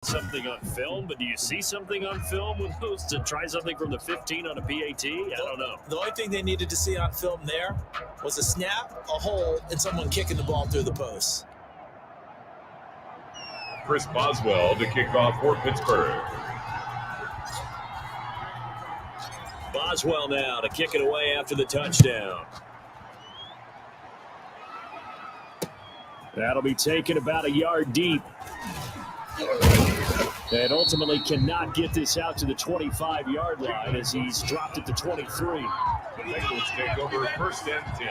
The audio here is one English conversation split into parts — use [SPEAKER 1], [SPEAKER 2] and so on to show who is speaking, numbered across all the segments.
[SPEAKER 1] Something on film, but do you see something on film with those to try something from the 15 on a PAT? I don't know.
[SPEAKER 2] The only thing they needed to see on film there was a snap, a hole, and someone kicking the ball through the post.
[SPEAKER 3] Chris Boswell to kick off for Pittsburgh.
[SPEAKER 1] Boswell now to kick it away after the touchdown. That'll be taken about a yard deep. And ultimately cannot get this out to the 25-yard line as he's dropped it to 23.
[SPEAKER 3] The Penguins take over first and 10.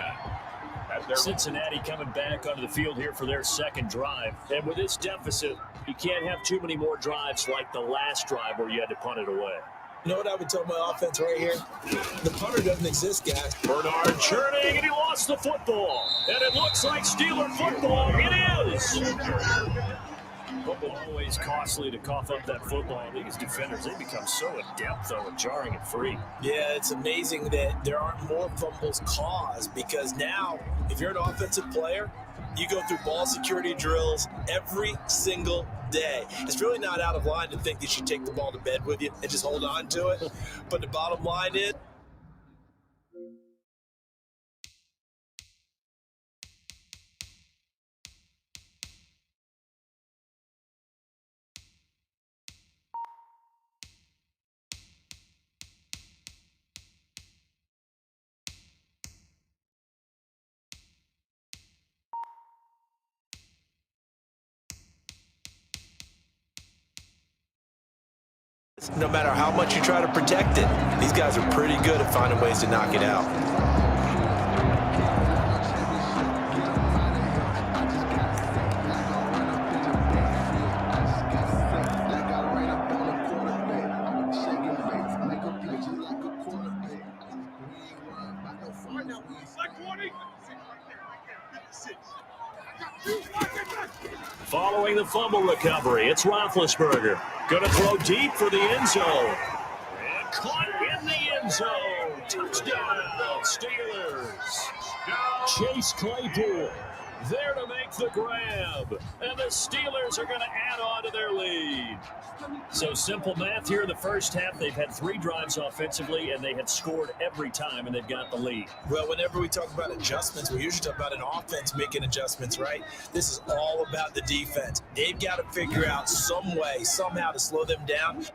[SPEAKER 1] Cincinnati coming back onto the field here for their second drive. And with this deficit, you can't have too many more drives like the last drive where you had to punt it away.
[SPEAKER 2] You know what I would tell my offense right here? The punter doesn't exist, guys.
[SPEAKER 1] Bernard churning, and he lost the football. And it looks like Steeler football. It is. Football always costly to cough up that football. These defenders, they become so adept, though, at jarring it free.
[SPEAKER 2] Yeah, it's amazing that there aren't more fumbles caused because now, if you're an offensive player, you go through ball security drills every single day. It's really not out of line to think that you take the ball to bed with you and just hold on to it. But the bottom line is, no matter how much you try to protect it, these guys are pretty good at finding ways to knock it out.
[SPEAKER 1] Following the fumble recovery, it's Roethlisberger. Going to throw deep for the end zone. And caught in the end zone. Touchdown, Steelers. Chase Claypool there to make the grab. And the Steelers are going to add on to their lead. So simple math here in the first half. They've had 3 drives offensively, and they have scored every time, and they've got the lead.
[SPEAKER 2] Well, whenever we talk about adjustments, we usually talk about an offense making adjustments, right? This is all about the defense. They've got to figure out some way, somehow to slow them down.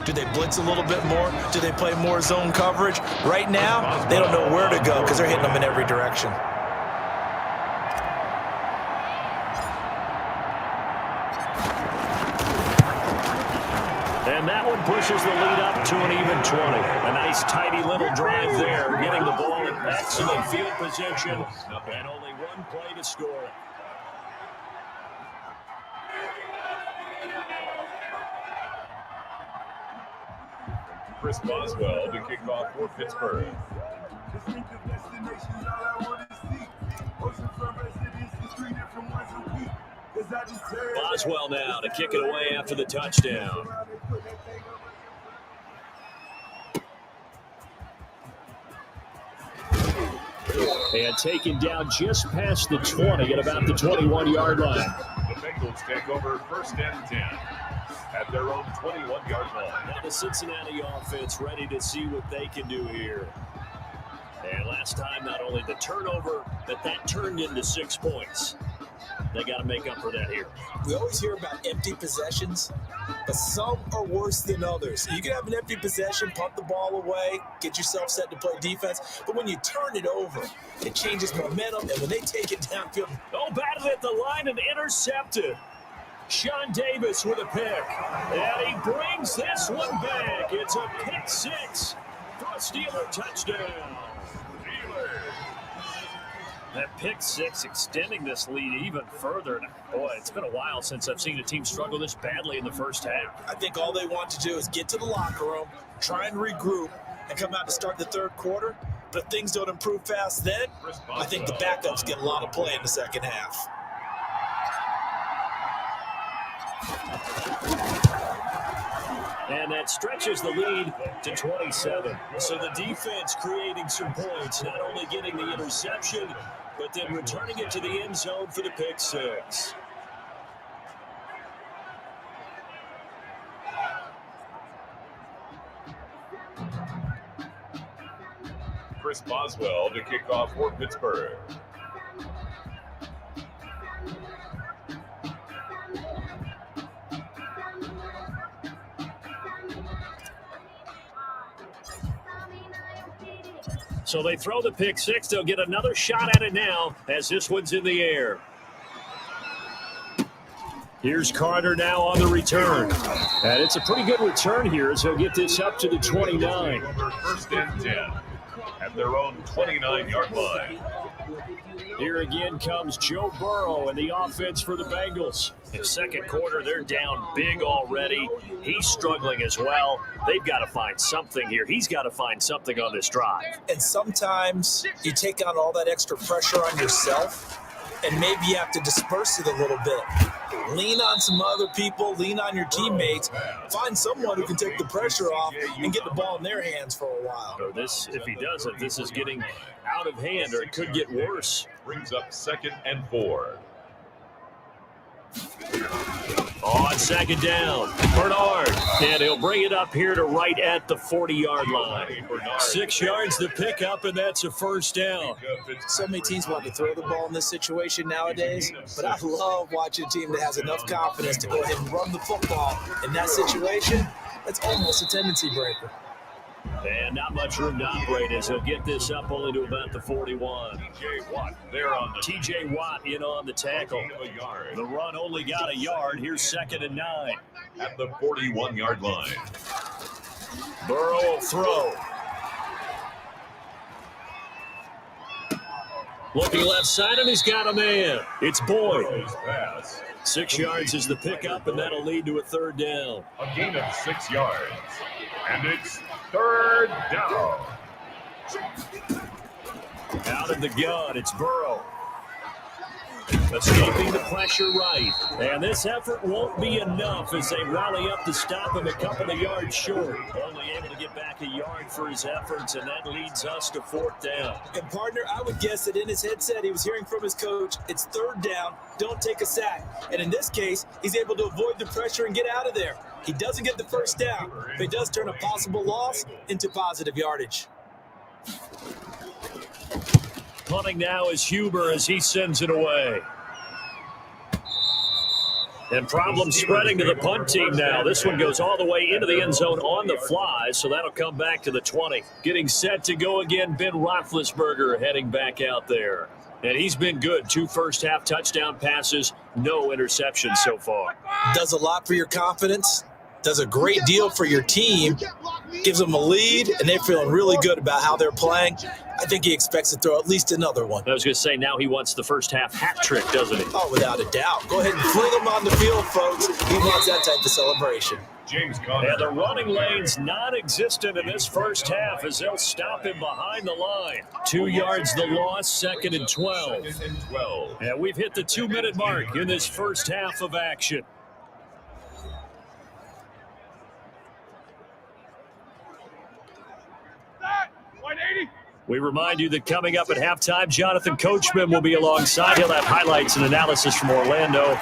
[SPEAKER 2] Do they blitz a little bit more? Do they play more zone coverage? Right now, they don't know where to go because they're hitting them in every direction.
[SPEAKER 1] And that one pushes the lead up to an even 20. A nice, tidy little drive there, getting the ball in excellent field position, and only one play to score.
[SPEAKER 3] Chris Boswell to kick off for Pittsburgh.
[SPEAKER 1] Boswell now to kick it away after the touchdown. And taken down just past the 20 at about the 21-yard line.
[SPEAKER 3] The Bengals take over first and 10 at their own 21-yard line.
[SPEAKER 1] Now the Cincinnati offense ready to see what they can do here. And last time, not only the turnover, but that turned into 6 points. They got to make up for that here.
[SPEAKER 2] We always hear about empty possessions, but some are worse than others. You can have an empty possession, punt the ball away, get yourself set to play defense, but when you turn it over, it changes momentum, and when they take it downfield.
[SPEAKER 1] Oh, batted at the line and intercepted. Sean Davis with a pick, and he brings this one back. It's a pick six for a Steeler touchdown. That pick six extending this lead even further. Boy, it's been a while since I've seen a team struggle this badly in the first half.
[SPEAKER 2] I think all they want to do is get to the locker room, try and regroup, and come out to start the third quarter. But if things don't improve fast then, I think the backups get a lot of play in the second half.
[SPEAKER 1] And that stretches the lead to 27. So the defense creating some points, not only getting the interception, but then returning it to the end zone for the pick six.
[SPEAKER 3] Chris Boswell to kick off for Pittsburgh.
[SPEAKER 1] So they throw the pick six. They'll get another shot at it now as this one's in the air. Here's Carter now on the return. And it's a pretty good return here as he'll get this up to the 29.
[SPEAKER 3] First and 10 at their own 29-yard line.
[SPEAKER 1] Here again comes Joe Burrow and the offense for the Bengals. In the second quarter, they're down big already. He's struggling as well. They've got to find something here. He's got to find something on this drive.
[SPEAKER 2] And sometimes you take on all that extra pressure on yourself, and maybe you have to disperse it a little bit. Lean on some other people, lean on your teammates, find someone who can take the pressure off and get the ball in their hands for a while.
[SPEAKER 1] So this, if he doesn't, this is getting out of hand, or it could get worse.
[SPEAKER 3] Brings up 2nd and 4.
[SPEAKER 1] On second down, Bernard, and he'll bring it up here to right at the 40-yard line. 6 yards to pick up, and that's a first down.
[SPEAKER 2] So many teams want to throw the ball in this situation nowadays, but I love watching a team that has enough confidence to go ahead and run the football. In that situation, that's almost a tendency breaker.
[SPEAKER 1] And not much room to operate as he'll get this up only to about the 41.
[SPEAKER 3] TJ Watt there on the
[SPEAKER 1] TJ Watt in on the tackle. The run only got a yard. Here's 2nd and 9.
[SPEAKER 3] At the 41-yard line.
[SPEAKER 1] Burrow will throw. Looking left side, and he's got a man. It's Boyd. 6 yards is the pickup, and that'll lead to a third down.
[SPEAKER 3] A gain of 6 yards. And it's third down.
[SPEAKER 1] Out of the gun, it's Burrow. Escaping the pressure right. And this effort won't be enough as they rally up to stop him a couple of yards short. Only able to get back a yard for his efforts, and that leads us to 4th down.
[SPEAKER 2] And partner, I would guess that in his headset he was hearing from his coach, it's third down, don't take a sack. And in this case, he's able to avoid the pressure and get out of there. He doesn't get the first down, but he does turn a possible loss into positive yardage.
[SPEAKER 1] Punting now is Huber as he sends it away. And problems spreading to the punt team now. This one goes all the way into the end zone on the fly, so that'll come back to the 20. Getting set to go again, Ben Roethlisberger heading back out there. And he's been good. 2 first-half touchdown passes, no interceptions so far.
[SPEAKER 2] Does a lot for your confidence, does a great deal for your team, gives them a lead, and they're feeling really good about how they're playing. I think he expects to throw at least another one.
[SPEAKER 1] I was going to say, now he wants the first-half hat trick, doesn't he?
[SPEAKER 2] Oh, without a doubt. Go ahead and fling him on the field, folks. He wants that type of celebration.
[SPEAKER 3] James Conner.
[SPEAKER 1] And the running lane's non-existent in this first half as they'll stop him behind the line. 2 yards the loss, 2nd and 12.
[SPEAKER 3] 2nd and 12.
[SPEAKER 1] And we've hit the 2-minute mark in this first half of action. We remind you that coming up at halftime, Jonathan Coachman will be alongside. He'll have highlights and analysis from Orlando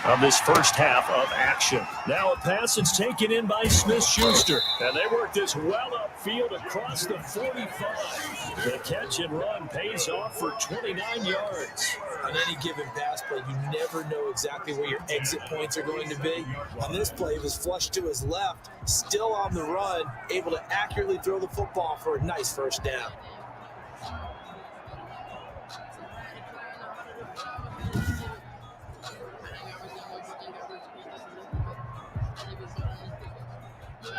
[SPEAKER 1] of this first half of action. Now a pass that's taken in by Smith-Schuster. And they work this well upfield across the 45. The catch and run pays off for 29 yards.
[SPEAKER 2] On any given pass play, you never know exactly where your exit points are going to be. On this play, he was flushed to his left, still on the run, able to accurately throw the football for a nice first down.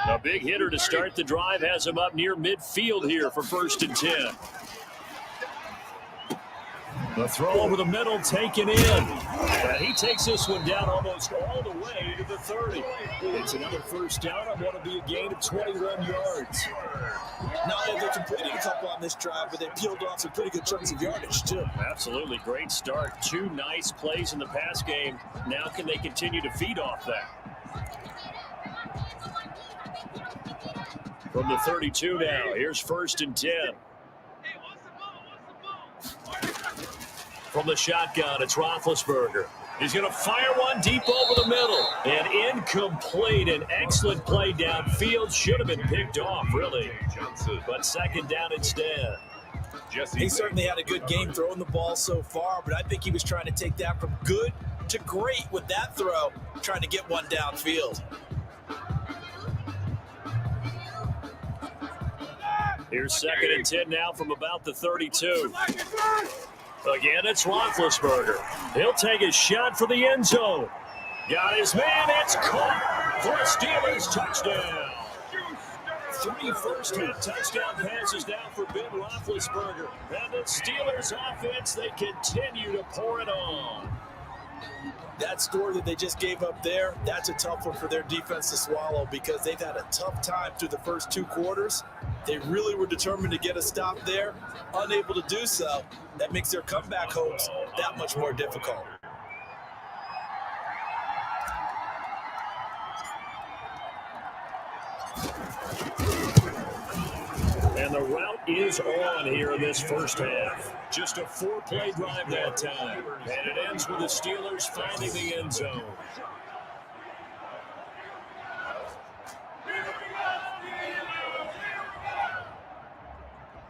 [SPEAKER 1] A big hitter to start the drive has him up near midfield here for 1st and 10. The throw over the middle taken in. And he takes this one down almost all the way to the 30. It's another first down on what will be a gain of 21 yards.
[SPEAKER 2] Not only have they completed a couple on this drive, but they peeled off some pretty good chunks of yardage, too.
[SPEAKER 1] Absolutely. Great start. 2 nice plays in the pass game. Now can they continue to feed off that? From the 32 now, here's 1st and 10. From the shotgun, it's Roethlisberger. He's going to fire one deep over the middle. And incomplete. An excellent play downfield. Should have been picked off, really. But 2nd down instead.
[SPEAKER 2] He certainly had a good game throwing the ball so far, but I think he was trying to take that from good to great with that throw, trying to get one downfield.
[SPEAKER 1] Here's 2nd and 10 now from about the 32. Again, it's Roethlisberger. He'll take a shot for the end zone. Got his man. It's caught for a Steelers touchdown. 3 first-half touchdown passes now for Ben Roethlisberger. And the Steelers offense, they continue to pour it on.
[SPEAKER 2] That score that they just gave up there, that's a tough one for their defense to swallow because they've had a tough time through the first 2 quarters. They really were determined to get a stop there, unable to do so. That makes their comeback hopes that much more difficult.
[SPEAKER 1] And the route is on here in this first half. Just a 4-play drive that time. And it ends with the Steelers finding the end zone.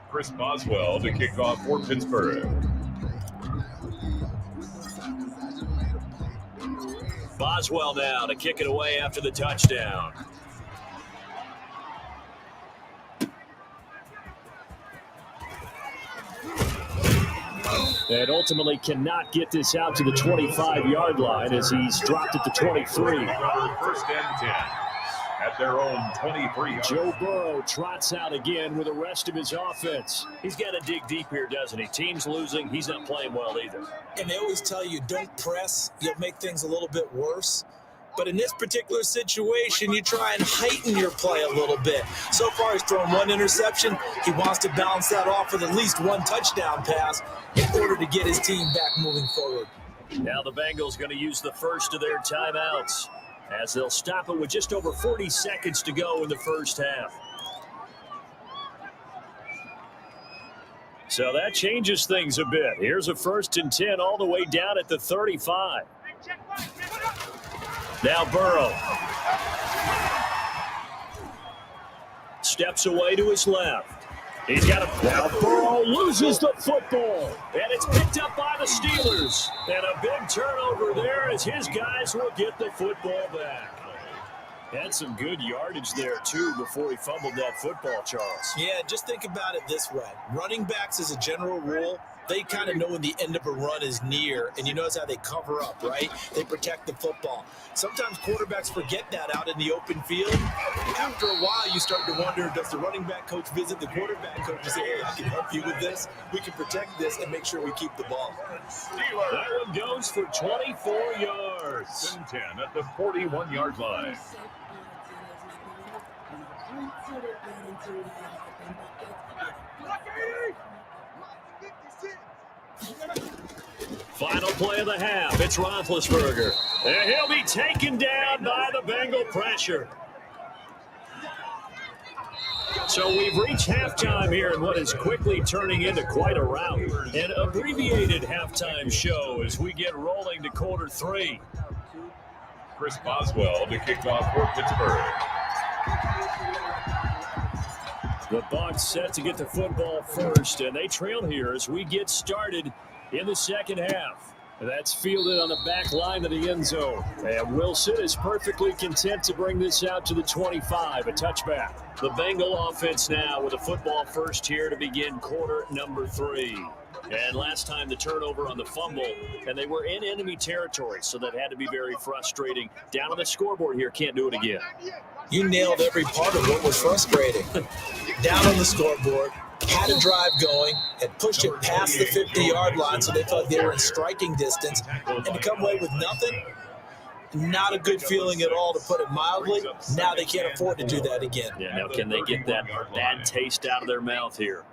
[SPEAKER 3] Chris Boswell to kick off for Pittsburgh.
[SPEAKER 1] Boswell now to kick it away after the touchdown. And ultimately cannot get this out to the 25-yard line as he's dropped at the 23.
[SPEAKER 3] 1st and 10 at their own 23.
[SPEAKER 1] Joe Burrow trots out again with the rest of his offense. He's got to dig deep here, doesn't he? Team's losing. He's not playing well either.
[SPEAKER 2] And they always tell you, don't press. You'll make things a little bit worse. But in this particular situation, you try and heighten your play a little bit. So far, he's thrown 1 interception. He wants to balance that off with at least 1 touchdown pass in order to get his team back moving forward.
[SPEAKER 1] Now the Bengals going to use the first of their timeouts as they'll stop it with just over 40 seconds to go in the first half. So that changes things a bit. Here's a 1st and 10 all the way down at the 35. Now Burrow steps away to his left. He's got a now Burrow loses the football, and it's picked up by the Steelers. And a big turnover there as his guys will get the football back. Had some good yardage there, too, before he fumbled that football, Charles.
[SPEAKER 2] Yeah, just think about it this way. Running backs, as a general rule, they kind of know when the end of a run is near, and you notice how they cover up, right? They protect the football. Sometimes quarterbacks forget that out in the open field. After a while, you start to wonder, does the running back coach visit the quarterback coach and say, hey, I can help you with this. We can protect this and make sure we keep the ball.
[SPEAKER 1] That one goes for 24 yards.
[SPEAKER 3] 10 at the 41-yard line.
[SPEAKER 1] Final play of the half. It's Roethlisberger. And he'll be taken down by the Bengal pressure. So we've reached halftime here in what is quickly turning into quite a rout. An abbreviated halftime show as we get rolling to quarter 3.
[SPEAKER 3] Chris Boswell to kick off for Pittsburgh.
[SPEAKER 1] The Bucs set to get the football first, and they trail here as we get started in the second half. That's fielded on the back line of the end zone. And Wilson is perfectly content to bring this out to the 25, a touchback. The Bengal offense now with a football first here to begin quarter number 3. And last time the turnover on the fumble, and they were in enemy territory, so that had to be very frustrating. Down on the scoreboard here, can't do it again.
[SPEAKER 2] You nailed every part of what was frustrating. Down on the scoreboard, had a drive going, had pushed it past the 50-yard line, so they felt they were in striking distance, and to come away with nothing, not a good feeling at all, to put it mildly. Now they can't afford to do that again.
[SPEAKER 1] Yeah, now can they get that bad taste out of their mouth here?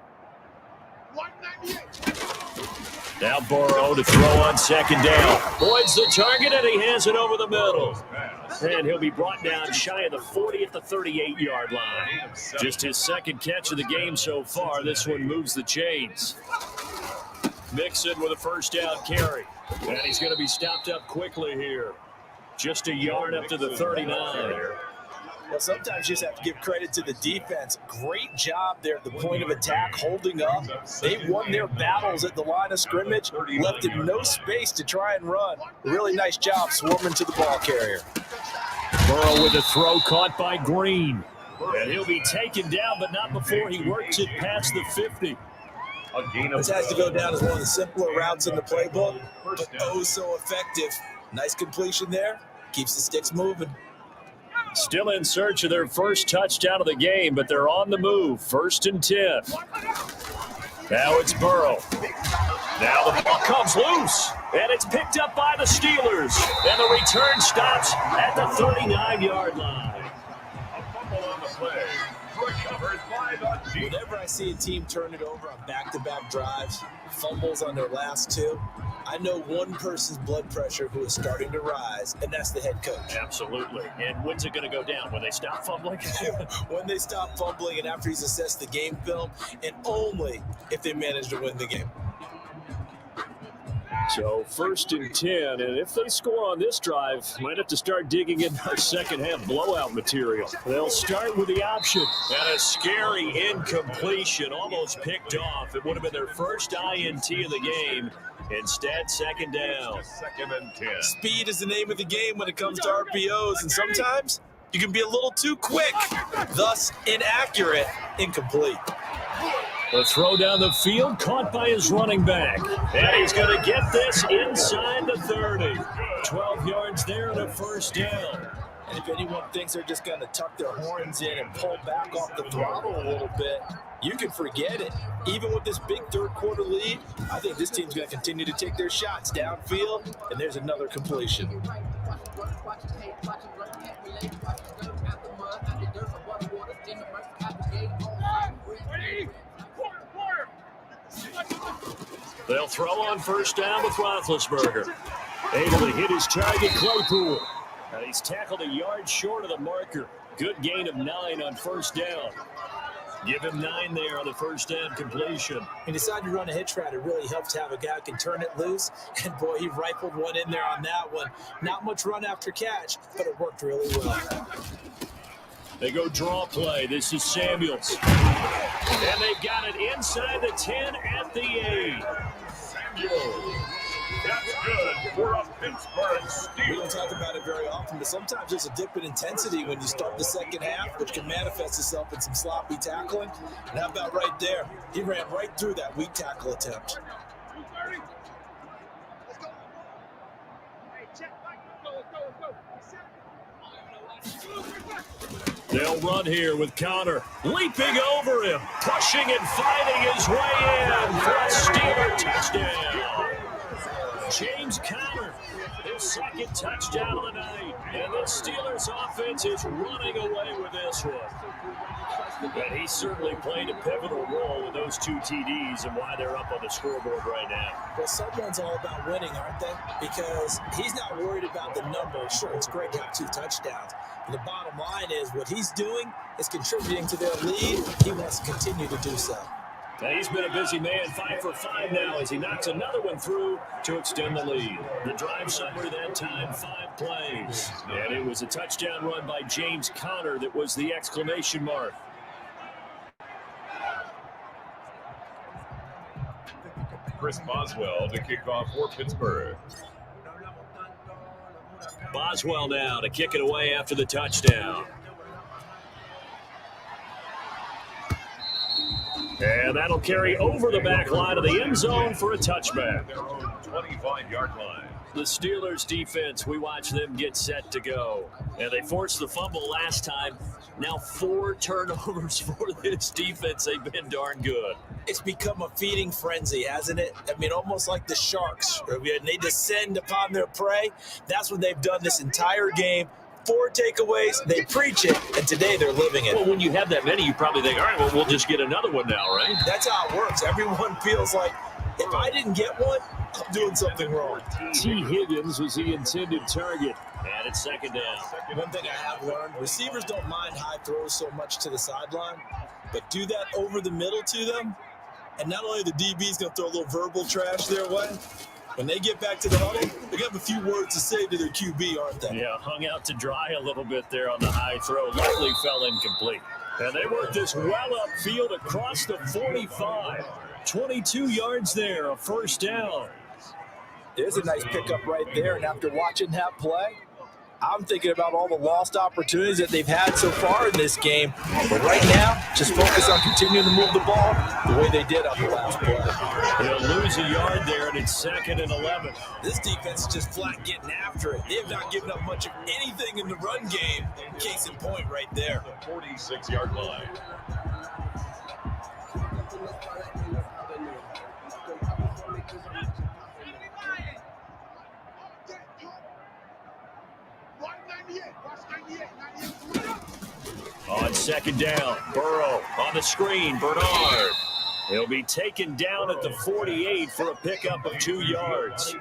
[SPEAKER 1] Now Burrow to throw on second down. Boyd's the target, and he has it over the middle. And he'll be brought down shy of the 40 at the 38-yard line. Just his second catch of the game so far. This one moves the chains. Mixon with a first down carry. And he's going to be stopped up quickly here. Just a yard up to the 39.
[SPEAKER 2] Well, sometimes you just have to give credit to the defense. Great job there at the point of attack, holding up. They won their battles at the line of scrimmage, left him no space to try and run. Really nice job swarming to the ball carrier.
[SPEAKER 1] Burrow with a throw caught by Green. And he'll be taken down, but not before he works it past the 50.
[SPEAKER 2] This has to go down as one of the simpler routes in the playbook, but oh so effective. Nice completion there. Keeps the sticks moving.
[SPEAKER 1] Still in search of their first touchdown of the game, but they're on the move. 1st and 10. Now it's Burrow. Now the ball comes loose, and it's picked up by the Steelers. And the return stops at the 39-yard line.
[SPEAKER 3] A fumble on the play. Recovered by the Chiefs.
[SPEAKER 2] Whenever I see a team turn it over on back-to-back drives, fumbles on their last 2, I know one person's blood pressure who is starting to rise, and that's the head coach.
[SPEAKER 1] Absolutely. And when's it going to go down? When they stop fumbling?
[SPEAKER 2] When they stop fumbling and after he's assessed the game film, and only if they manage to win the game.
[SPEAKER 1] So 1st and 10, and if they score on this drive, might have to start digging in our second half blowout material. They'll start with the option. And a scary incompletion, almost picked off. It would have been their first INT of the game. Instead, second down.
[SPEAKER 3] 2nd and 10.
[SPEAKER 2] Speed is the name of the game when it comes to RPOs, and sometimes you can be a little too quick, thus inaccurate, incomplete.
[SPEAKER 1] The throw down the field, caught by his running back. And he's going to get this inside the 30. 12 yards there and a first down.
[SPEAKER 2] And if anyone thinks they're just going to tuck their horns in and pull back off the throttle a little bit, you can forget it. Even with this big third-quarter lead, I think this team's going to continue to take their shots downfield, and there's another completion.
[SPEAKER 1] They'll throw on first down with Roethlisberger. Able to hit his target, Claypool. And he's tackled a yard short of the marker. Good gain of 9 on first down. Give him 9 there on the first down completion.
[SPEAKER 2] He decided to run a hitch route. It really helps to have a guy who can turn it loose. And, boy, he rifled one in there on that one. Not much run after catch, but it worked really well.
[SPEAKER 1] They go draw play. This is Samuels. And they've got it inside the 10 at the 8.
[SPEAKER 3] Samuels. That's good for a Pittsburgh Steelers.
[SPEAKER 2] We don't talk about it very often, but sometimes there's a dip in intensity when you start the second half, which can manifest itself in some sloppy tackling. And how about right there? He ran right through that weak tackle attempt.
[SPEAKER 1] They'll run here with Connor leaping over him, pushing and fighting his way in for a Steeler touchdown. James Conner, his second touchdown of the night. And the Steelers offense is running away with this one. And he certainly played a pivotal role with those 2 TDs and why they're up on the scoreboard right now.
[SPEAKER 2] Well, someone's all about winning, aren't they? Because he's not worried about the numbers. Sure, it's great to have 2 touchdowns. But the bottom line is what he's doing is contributing to their lead. He wants to continue to do so.
[SPEAKER 1] Now he's been a busy man, 5 for 5 now as he knocks another one through to extend the lead. The drive summary that time, 5 plays. And it was a touchdown run by James Conner that was the exclamation mark.
[SPEAKER 3] Chris Boswell to kick off for Pittsburgh.
[SPEAKER 1] Boswell now to kick it away after the touchdown. And that'll carry over the back line of the end zone for a touchback.
[SPEAKER 3] Their own 25-yard line.
[SPEAKER 1] The Steelers defense, we watch them get set to go. And they forced the fumble last time. Now 4 turnovers for this defense. They've been darn good.
[SPEAKER 2] It's become a feeding frenzy, hasn't it? I mean, almost like the sharks. They descend upon their prey. That's what they've done this entire game. 4 takeaways, they preach it, and today they're living it.
[SPEAKER 1] Well, when you have that many, you probably think, all right, well, we'll just get another one now, right?
[SPEAKER 2] That's how it works. Everyone feels like, if I didn't get one, I'm doing something wrong.
[SPEAKER 1] T. Higgins was the intended target. And it's second down.
[SPEAKER 2] One thing I have learned, receivers don't mind high throws so much to the sideline, but do that over the middle to them, and not only the DB's going to throw a little verbal trash their way, when they get back to the huddle, they have a few words to say to their QB, aren't they?
[SPEAKER 1] Yeah, hung out to dry a little bit there on the high throw. Likely fell incomplete. And they worked this well upfield across the 45. 22 yards there, a first down.
[SPEAKER 2] There's a nice pickup right there, and after watching that play, I'm thinking about all the lost opportunities that they've had so far in this game. But right now, just focus on continuing to move the ball the way they did on the last play.
[SPEAKER 1] They'll lose a yard there, and it's 2nd and 11.
[SPEAKER 2] This defense is just flat getting after it. They have not given up much of anything in the run game. Case in point right there.
[SPEAKER 3] The 46-yard line.
[SPEAKER 1] On second down, Burrow on the screen, Bernard. He'll be taken down at the 48 for a pickup of 2 yards.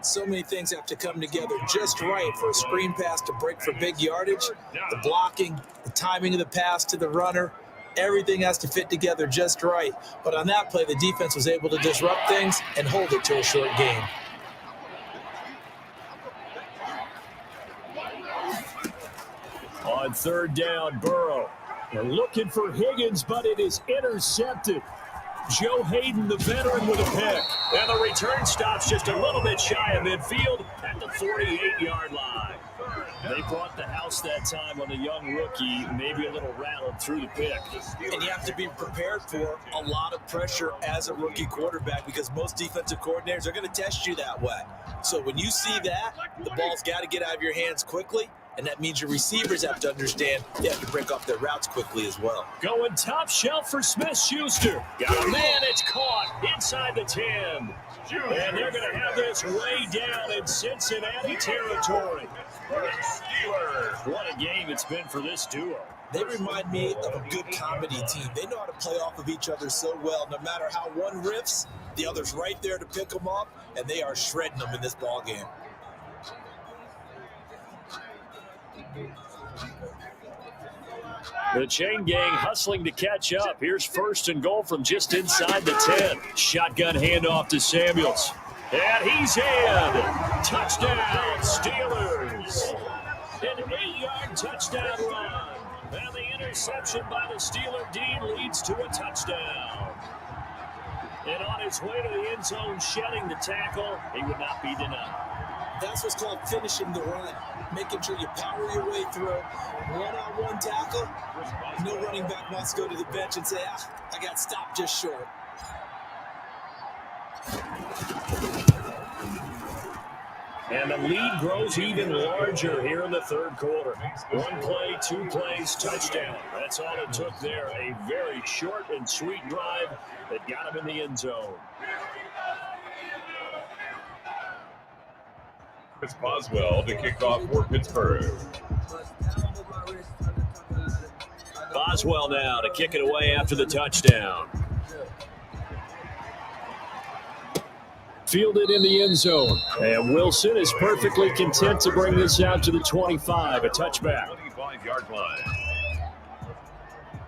[SPEAKER 2] So many things have to come together just right for a screen pass to break for big yardage. The blocking, the timing of the pass to the runner, everything has to fit together just right. But on that play, the defense was able to disrupt things and hold it to a short game.
[SPEAKER 1] On third down, Burrow. They're looking for Higgins, but it is intercepted. Joe Hayden, the veteran, with a pick. And the return stops just a little bit shy of midfield at the 48-yard line. They brought the house that time on the young rookie, maybe a little rattled through the pick.
[SPEAKER 2] And you have to be prepared for a lot of pressure as a rookie quarterback because most defensive coordinators are going to test you that way. So when you see that, the ball's got to get out of your hands quickly. And that means your receivers have to understand they have to break off their routes quickly as well.
[SPEAKER 1] Going top shelf for Smith-Schuster. Got a man, it's caught inside the 10. And they're going to have this way down in Cincinnati territory. Steelers. What a game it's been for this duo.
[SPEAKER 2] They remind me of a good comedy team. They know how to play off of each other so well. No matter how one riffs, the other's right there to pick them up, and they are shredding them in this ball game.
[SPEAKER 1] The chain gang hustling to catch up. Here's 1st and goal from just inside the 10. Shotgun handoff to Samuels. And he's in. Touchdown, Steelers. An 8-yard touchdown run. And the interception by the Steeler Dean leads to a touchdown. And on his way to the end zone, shedding the tackle, he would not be denied.
[SPEAKER 2] That's what's called finishing the run. Making sure you power your way through. One-on-one tackle. No running back wants to go to the bench and say, I got stopped just short.
[SPEAKER 1] And the lead grows even larger here in the third quarter. 1 play, 2 plays, touchdown. That's all it took there. A very short and sweet drive that got him in the end zone.
[SPEAKER 3] It's Boswell to kick off for Pittsburgh.
[SPEAKER 1] Boswell now to kick it away after the touchdown. Fielded in the end zone. And Wilson is perfectly content to bring this out to the 25, a touchback.
[SPEAKER 3] 25-yard line.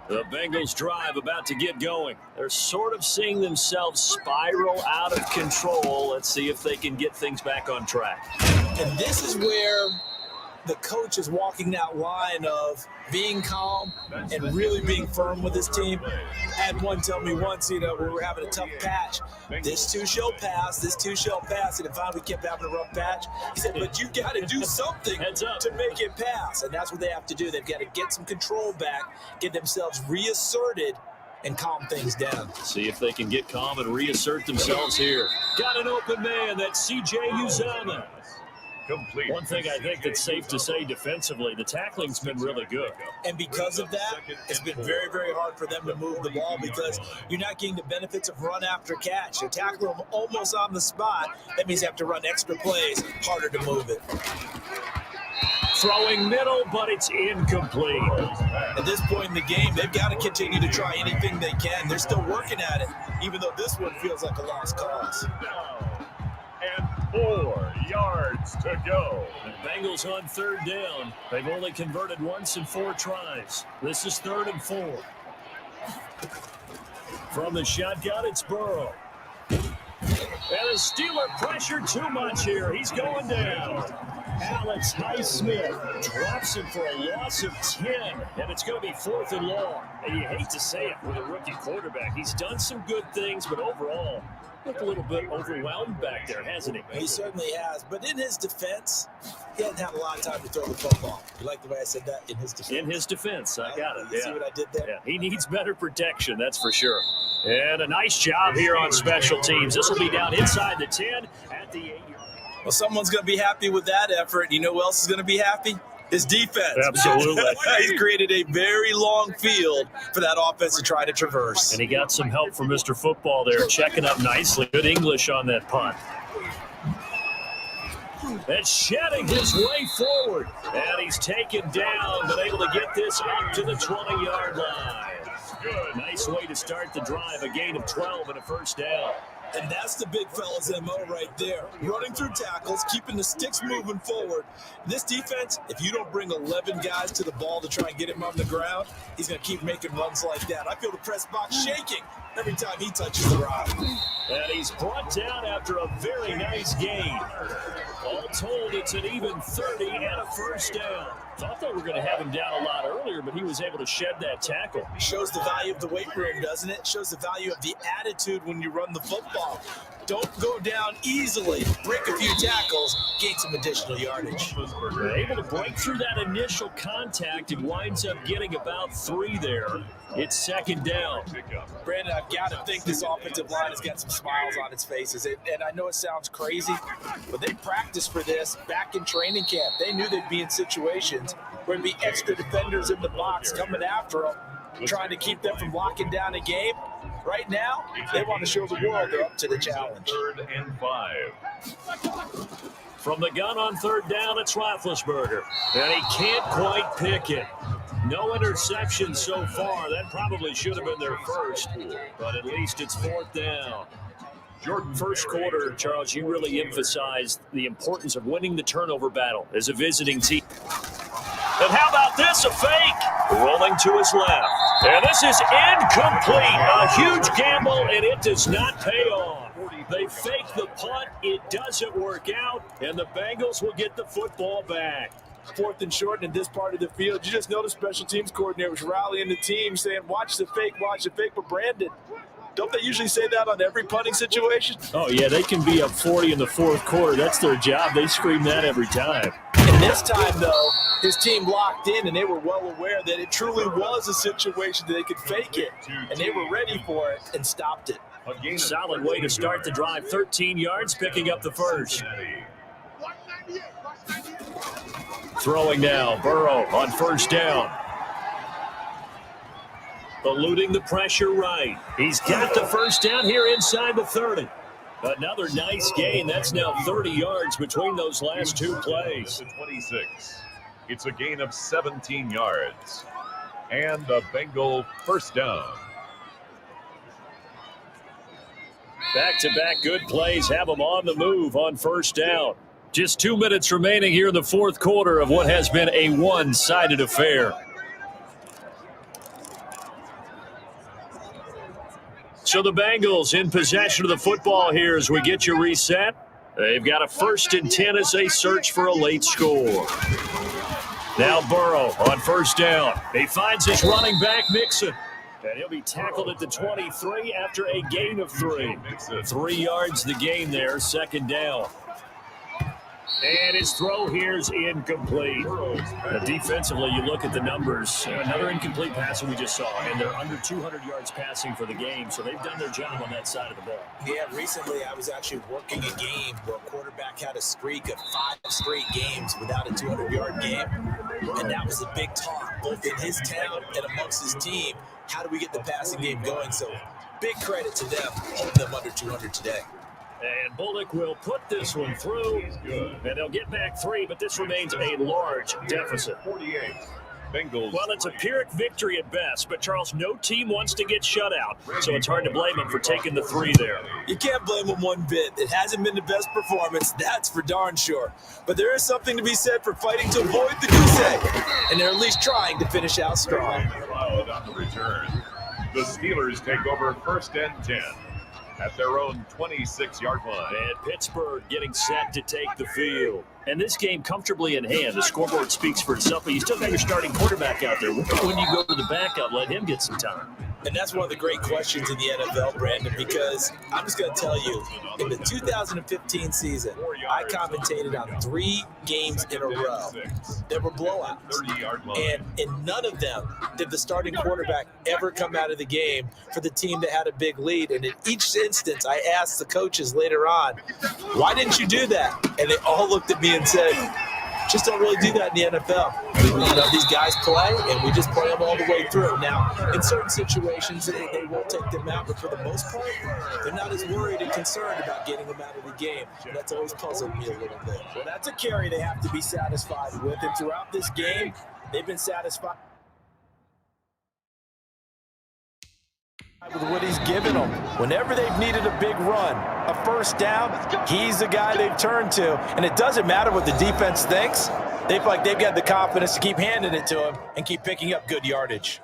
[SPEAKER 1] The Bengals drive about to get going. They're sort of seeing themselves spiral out of control. Let's see if they can get things back on track.
[SPEAKER 2] And this is where the coach is walking that line of being calm and really being firm with his team. I had one tell me once, we were having a tough patch. This too shall pass, this too shall pass. And finally we kept having a rough patch. He said, but you got to do something to make it pass. And that's what they have to do. They've got to get some control back, get themselves reasserted, and calm things down.
[SPEAKER 1] See if they can get calm and reassert themselves here. Got an open man. That's C.J. Uzomah.
[SPEAKER 3] Complete.
[SPEAKER 1] One thing I think that's safe to say defensively, the tackling's been really good.
[SPEAKER 2] And because of that, it's been very, very hard for them to move the ball because you're not getting the benefits of run after catch. You tackle them almost on the spot. That means you have to run extra plays, harder to move it.
[SPEAKER 1] Throwing middle, but it's incomplete.
[SPEAKER 2] At this point in the game, they've got to continue to try anything they can. They're still working at it, even though this one feels like a lost cause.
[SPEAKER 3] And 4 yards to go.
[SPEAKER 1] The Bengals on third down. They've only converted once in 4 tries. This is 3rd and 4. From the shotgun, it's Burrow. And the Steeler pressure too much here. He's going down. Alex Highsmith drops him for a loss of 10, and it's going to be 4th and long. And you hate to say it with a rookie quarterback. He's done some good things, but overall, looked a little bit overwhelmed back there, hasn't he?
[SPEAKER 2] He certainly has. But in his defense, he hasn't had a lot of time to throw the football. You like the way I said that? In his defense.
[SPEAKER 1] In his defense. I got it.
[SPEAKER 2] You see what I did there?
[SPEAKER 1] Yeah. He needs better protection, that's for sure. And a nice job here on special teams. This will be down inside the 10 at the 8-yard.
[SPEAKER 2] Well, someone's going to be happy with that effort. You know who else is going to be happy? His defense.
[SPEAKER 1] Absolutely.
[SPEAKER 2] He's created a very long field for that offense to try to traverse.
[SPEAKER 1] And he got some help from Mr. Football there, checking up nicely. Good English on that punt. And shedding his way forward. And he's taken down, but able to get this up to the 20-yard line. Good. Nice way to start the drive. A gain of 12 and a first down.
[SPEAKER 2] And that's the big fella's MO right there. Running through tackles, keeping the sticks moving forward. This defense, if you don't bring 11 guys to the ball to try and get him on the ground, he's going to keep making runs like that. I feel the press box shaking every time he touches the rock.
[SPEAKER 1] And he's brought down after a very nice gain. All told, it's an even 30 and a first down. Thought they were going to have him down a lot earlier, but he was able to shed that tackle.
[SPEAKER 2] Shows the value of the weight room, doesn't it? Shows the value of the attitude when you run the football. Don't go down easily. Break a few tackles, gain some additional yardage.
[SPEAKER 1] They're able to break through that initial contact and winds up getting about 3 there. It's 2nd down.
[SPEAKER 2] Brandon, I've got to think this offensive line has got some smiles on its faces. And I know it sounds crazy, but they practiced for this back in training camp. They knew they'd be in situations where there'd be extra defenders in the box coming after them, trying to keep them from locking down a game. Right now, they want to show the world they're up to the challenge.
[SPEAKER 3] 3rd and 5.
[SPEAKER 1] From the gun on 3rd down, it's Roethlisberger. And he can't quite pick it. No interceptions so far. That probably should have been their first, but at least it's 4th down. First quarter, Charles, you really emphasized the importance of winning the turnover battle as a visiting team. And how about this, a fake? Rolling to his left. And this is incomplete. A huge gamble, and it does not pay off. They fake the punt. It doesn't work out, and the Bengals will get the football back.
[SPEAKER 2] 4th and short in this part of the field. You just noticed special teams coordinators rallying the team saying, watch the fake, but Brandon, don't they usually say that on every punting situation?
[SPEAKER 1] Oh, yeah, they can be up 40 in the 4th quarter. That's their job. They scream that every time.
[SPEAKER 2] And this time, though, his team locked in, and they were well aware that it truly was a situation that they could fake it, and they were ready for it and stopped it.
[SPEAKER 1] Solid way to start the drive. 13 yards, picking up the first. Throwing now, Burrow on 1st down. Eluding the pressure right. He's got the 1st down here inside the 30. Another nice gain. That's now 30 yards between those last two plays.
[SPEAKER 3] 26. It's a gain of 17 yards. And a Bengal first down.
[SPEAKER 1] Back-to-back good plays have them on the move on first down. Just 2 minutes remaining here in the fourth quarter of what has been a one-sided affair. So the Bengals in possession of the football here as we get you reset. They've got a 1st and 10 as they search for a late score. Now Burrow on first down. He finds his running back, Mixon. And he'll be tackled at the 23 after a gain of 3. 3 yards the gain there, second down. And his throw here is incomplete. Defensively, you look at the numbers. Another incomplete pass that we just saw, and they're under 200 yards passing for the game, so they've done their job on that side of the ball.
[SPEAKER 2] Yeah, recently I was actually working a game where a quarterback had a streak of 5 straight games without a 200-yard game, and that was a big talk, both in his town and amongst his team. How do we get the passing game going? So big credit to them, holding them under 200 today.
[SPEAKER 1] And Bullock will put this one through, and they'll get back 3, but this remains a large deficit.
[SPEAKER 3] 48. Bengals.
[SPEAKER 1] Well, it's a Pyrrhic victory at best, but, Charles, no team wants to get shut out, so it's hard to blame them for taking the 3 there.
[SPEAKER 2] You can't blame them one bit. It hasn't been the best performance, that's for darn sure. But there is something to be said for fighting to avoid the goose egg, and they're at least trying to finish out strong.
[SPEAKER 3] On the return. The Steelers take over 1st and 10. At their own 26-yard line.
[SPEAKER 1] And Pittsburgh getting set to take the field. And this game comfortably in hand. The scoreboard speaks for itself, but you still got your starting quarterback out there. When you go to the backup, let him get some time.
[SPEAKER 2] And that's one of the great questions in the NFL, Brandon, because I'm just going to tell you, in the 2015 season, I commentated on 3 games in a row that were blowouts. And in none of them did the starting quarterback ever come out of the game for the team that had a big lead. And in each instance, I asked the coaches later on, why didn't you do that? And they all looked at me and said, just don't really do that in the NFL. These guys play, and we just play them all the way through. Now, in certain situations, they will take them out, but for the most part, they're not as worried and concerned about getting them out of the game. And that's always puzzled me a little bit.
[SPEAKER 4] Well, that's a carry they have to be satisfied with, and throughout this game, they've been satisfied with what he's given them. Whenever they've needed a big run, a first down, he's the guy they've turned to. And it doesn't matter what the defense thinks. They feel like they've got the confidence to keep handing it to him and keep picking up good yardage.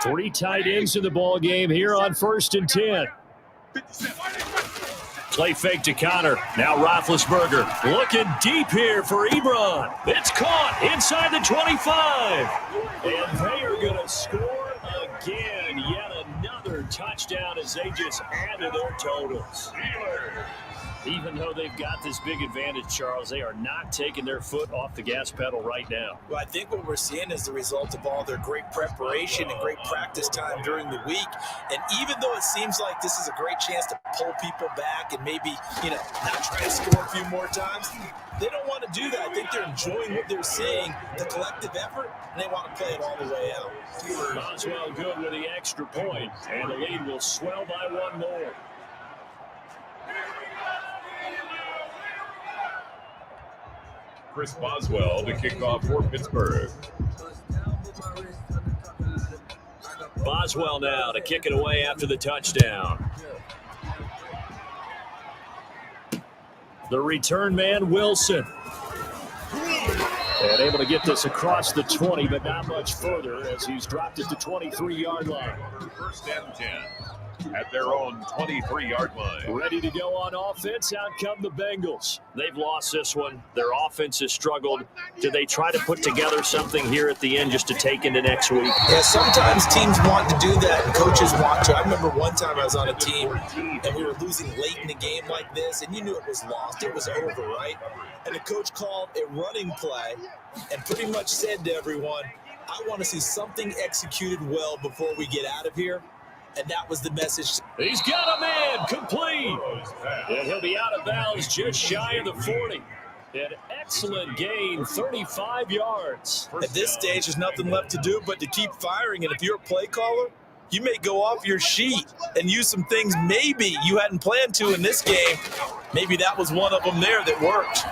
[SPEAKER 1] Three tight ends in the ball game here on 1st and 10. Play fake to Connor. Now Roethlisberger looking deep here for Ebron. It's caught inside the 25. And they are going to score again. Yet another touchdown as they just add to their totals. Even though they've got this big advantage, Charles, they are not taking their foot off the gas pedal right now.
[SPEAKER 2] Well, I think what we're seeing is the result of all their great preparation and great practice time during the week. And even though it seems like this is a great chance to pull people back and maybe, not try to score a few more times, they don't want to do that. I think they're enjoying what they're seeing, the collective effort, and they want to play it all the way out.
[SPEAKER 1] Boswell good with the extra point, and the lead will swell by 1 more.
[SPEAKER 3] Chris Boswell to kick off for Pittsburgh.
[SPEAKER 1] Boswell now to kick it away after the touchdown. The return man, Wilson. And able to get this across the 20, but not much further as he's dropped it to 23-yard line.
[SPEAKER 3] 1st and 10 at their own 23-yard line.
[SPEAKER 1] Ready to go on offense. Out come the Bengals. They've lost this one. Their offense has struggled. Do they try to put together something here at the end just to take into next week?
[SPEAKER 2] Yeah, sometimes teams want to do that and coaches want to. I remember one time I was on a team and we were losing late in the game like this, and you knew it was lost. It was over, right? And the coach called a running play and pretty much said to everyone, I want to see something executed well before we get out of here. and that was the message.
[SPEAKER 1] He's got a man, complete. And he'll be out of bounds just shy of the 40. An excellent gain, 35 yards.
[SPEAKER 2] At this stage, there's nothing left to do but to keep firing, and if you're a play caller, you may go off your sheet and use some things maybe you hadn't planned to in this game. Maybe that was one of them there that worked.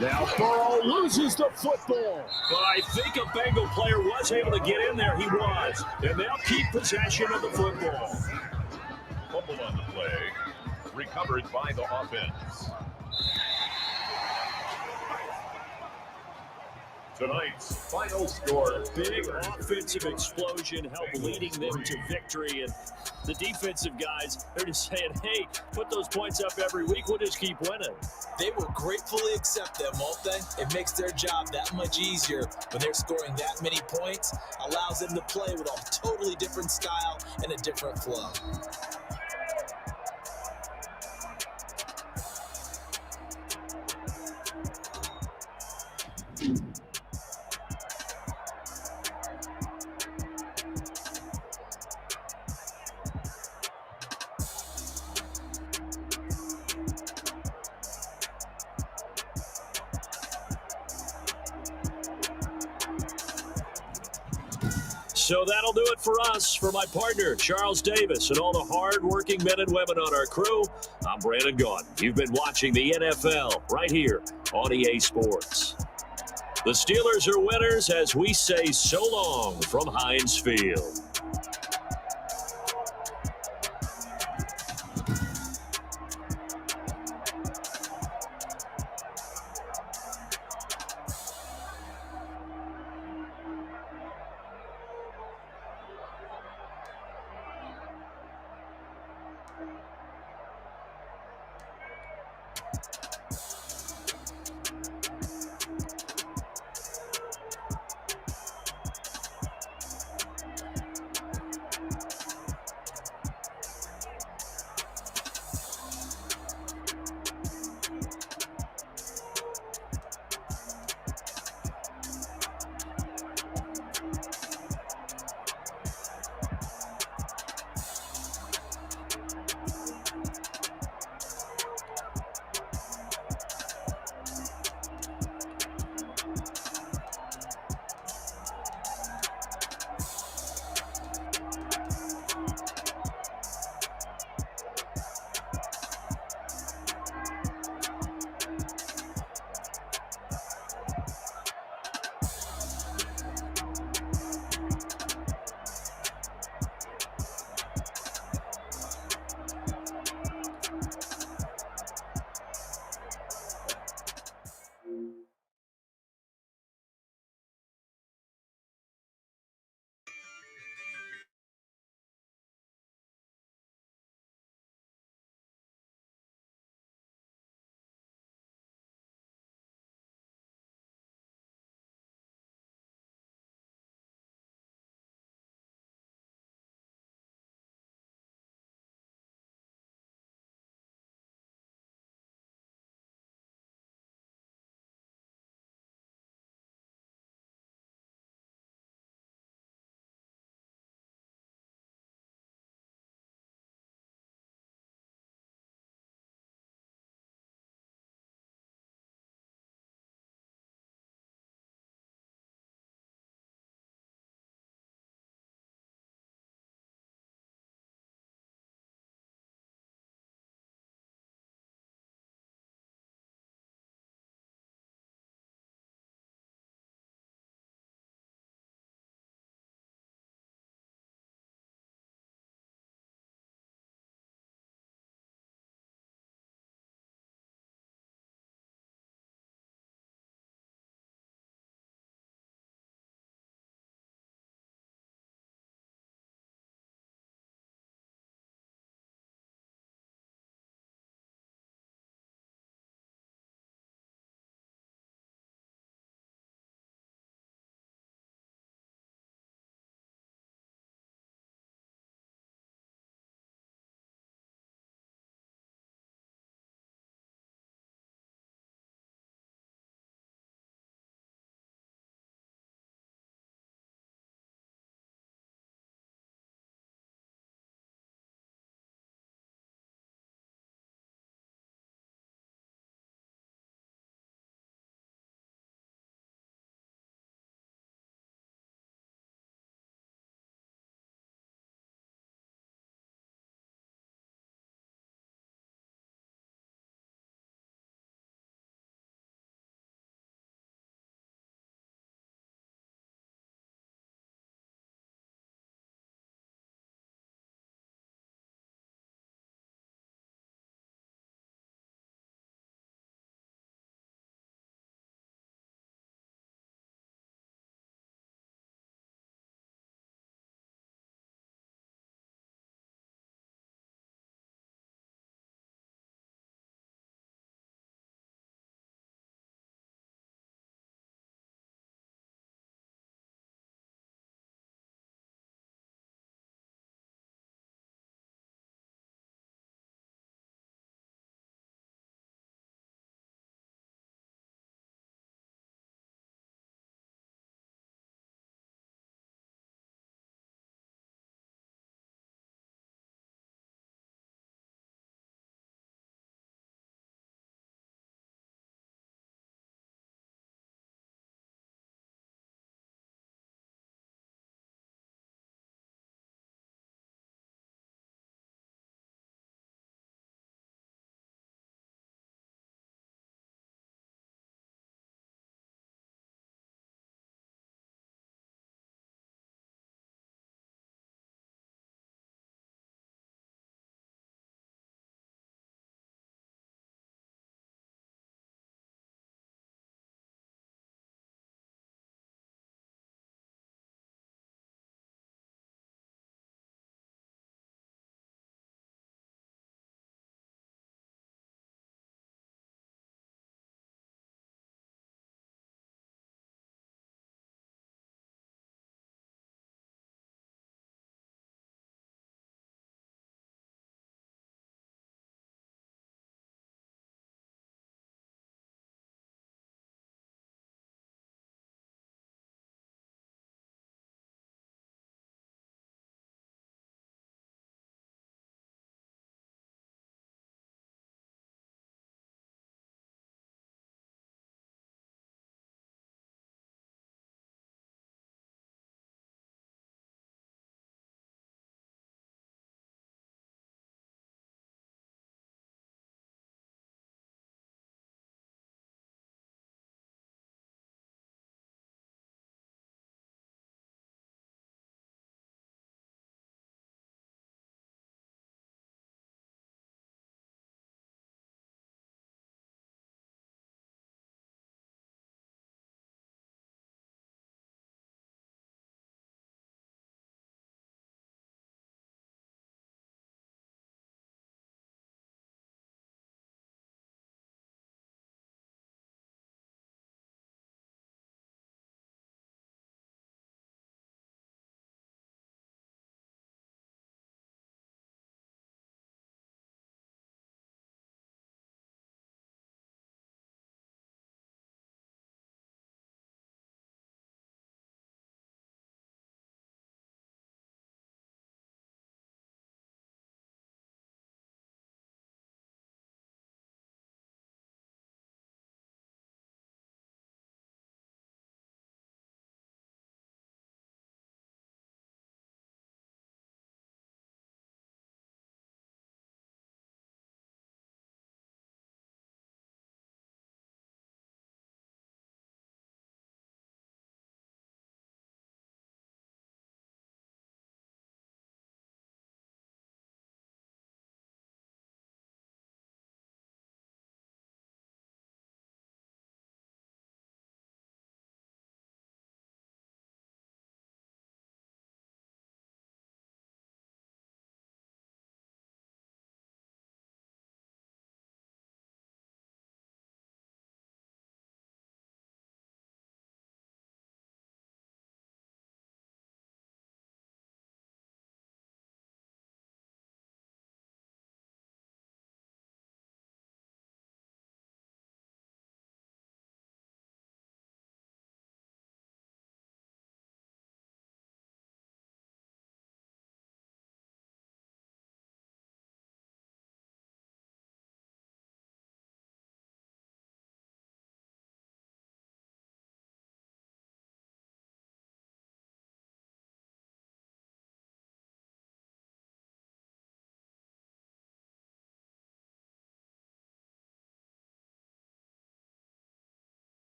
[SPEAKER 1] Now Burrow loses the football. But I think a Bengal player was able to get in there. He was. And they'll keep possession of the football.
[SPEAKER 3] Fumble on the play. Recovered by the offense. Tonight's final score.
[SPEAKER 1] Big offensive explosion helped leading them to victory. And the defensive guys, they're just saying, hey, put those points up every week. We'll just keep winning.
[SPEAKER 2] They will gratefully accept them, won't they? It makes their job that much easier when they're scoring that many points. Allows them to play with a totally different style and a different flow.
[SPEAKER 1] So that'll do it for us. For my partner, Charles Davis, and all the hard-working men and women on our crew, I'm Brandon Gaudin. You've been watching the NFL right here on EA Sports. The Steelers are winners as we say so long from Heinz Field.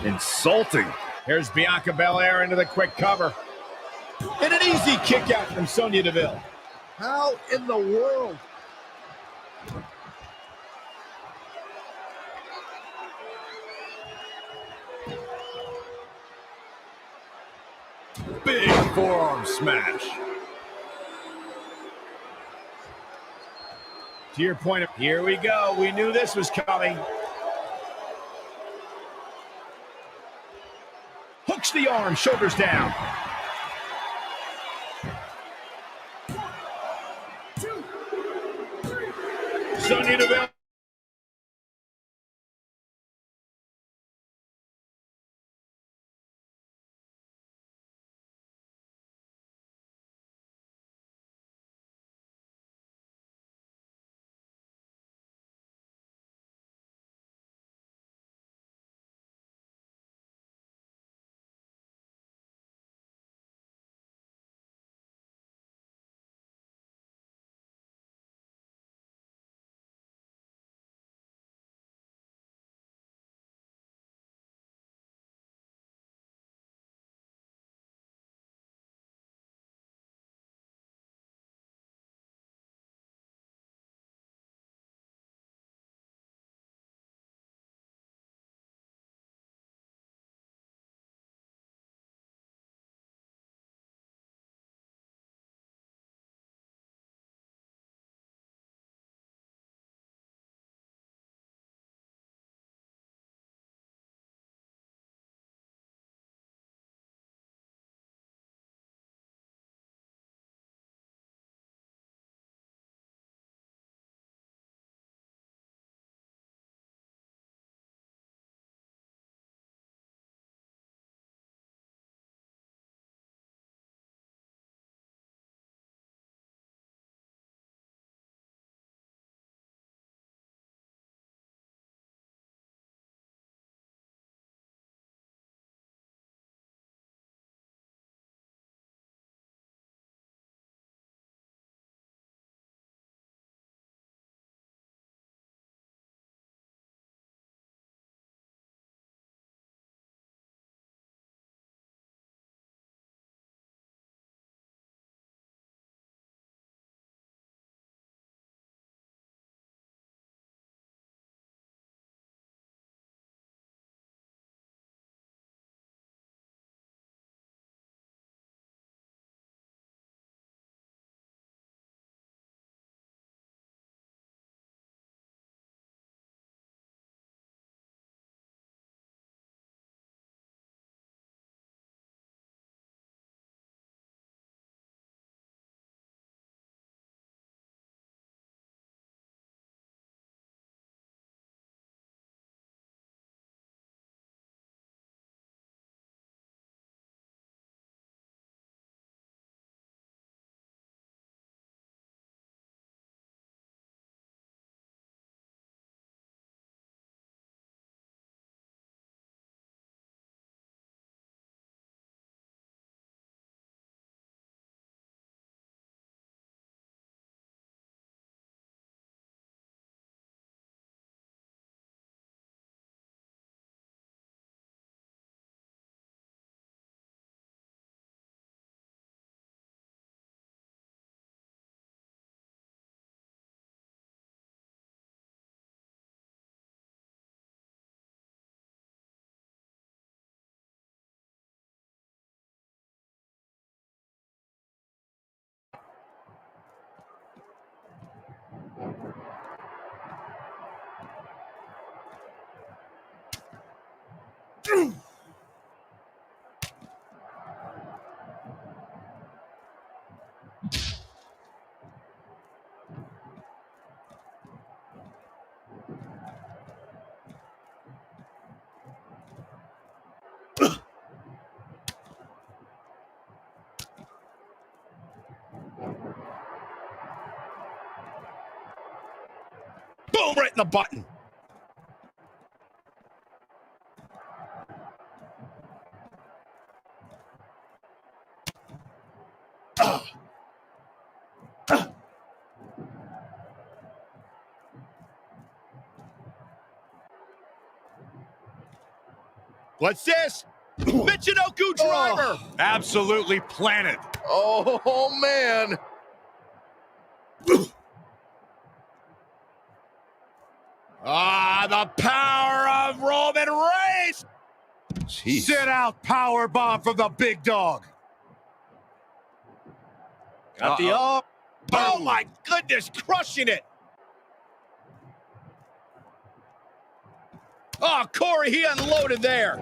[SPEAKER 3] Insulting. Here's Bianca Belair into the quick cover. And an easy kick out from Sonya Deville. How in the world? Big forearm smash. To your point, here we go. We knew this was coming. Hooks the arm, shoulders down.
[SPEAKER 1] 1, 2, 3.
[SPEAKER 3] Sonya Deville. Boom, right in the button. What's this? Michinoku driver.
[SPEAKER 5] Absolutely planted.
[SPEAKER 3] Oh, man. The power of Roman Reigns. Jeez.
[SPEAKER 5] Sit out power bomb from the big dog.
[SPEAKER 3] Got the up. Oh, my goodness, crushing it. Oh, Corey, he unloaded there.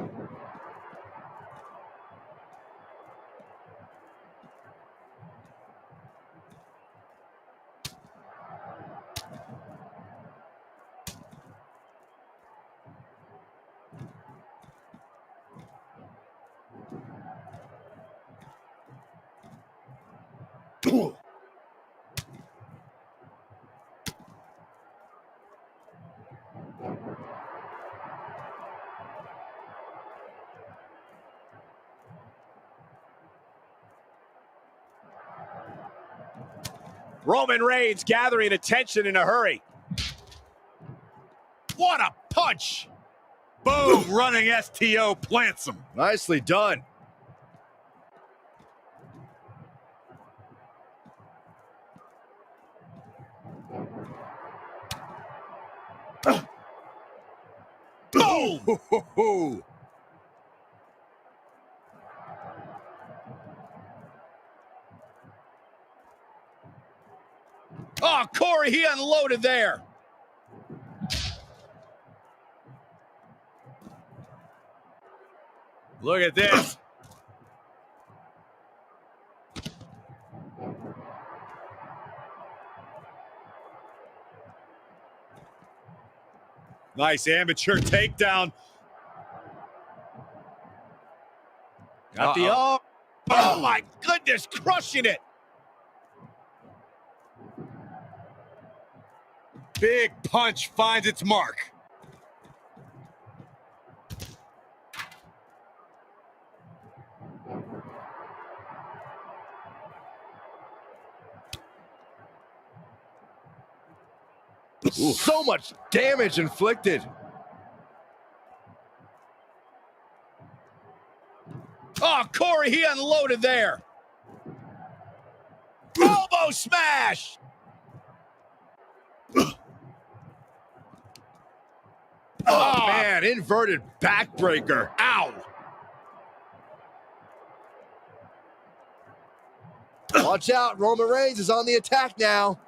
[SPEAKER 3] Roman Reigns gathering attention in a hurry. What a punch!
[SPEAKER 5] Boom, running STO plants him.
[SPEAKER 3] Nicely done.
[SPEAKER 5] Boom!
[SPEAKER 3] Oh, Corey, he unloaded there.
[SPEAKER 5] Look at this.
[SPEAKER 3] Nice amateur takedown. Got the up. Oh, my goodness, crushing it.
[SPEAKER 5] Big punch finds its mark.
[SPEAKER 3] Ooh. So much damage inflicted. Oh, Corey, he unloaded there. Elbow smash. Oh, man, inverted backbreaker. Ow. Watch out, Roman Reigns is on the attack now.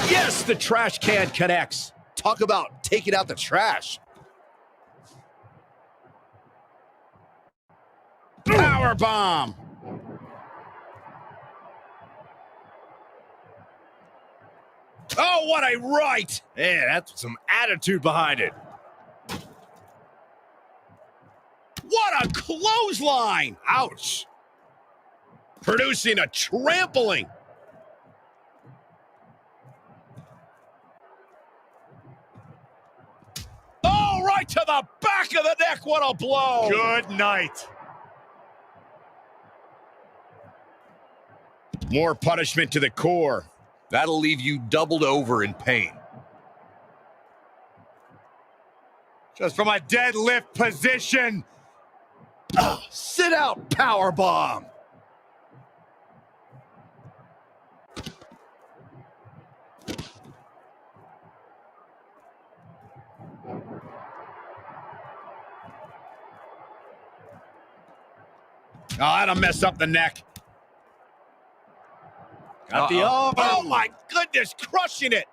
[SPEAKER 3] Yes, the trash can connects. Talk about taking out the trash. Power bomb. Oh, what a right. Yeah, that's some attitude behind it. What a clothesline. Ouch. Producing a trampling. Oh, right to the back of the neck. What a blow.
[SPEAKER 5] Good night.
[SPEAKER 3] More punishment to the core.
[SPEAKER 5] That'll leave you doubled over in pain. Just from a deadlift position.
[SPEAKER 3] Sit out power bomb. Oh, that'll mess up the neck. Got the oh my goodness, crushing it.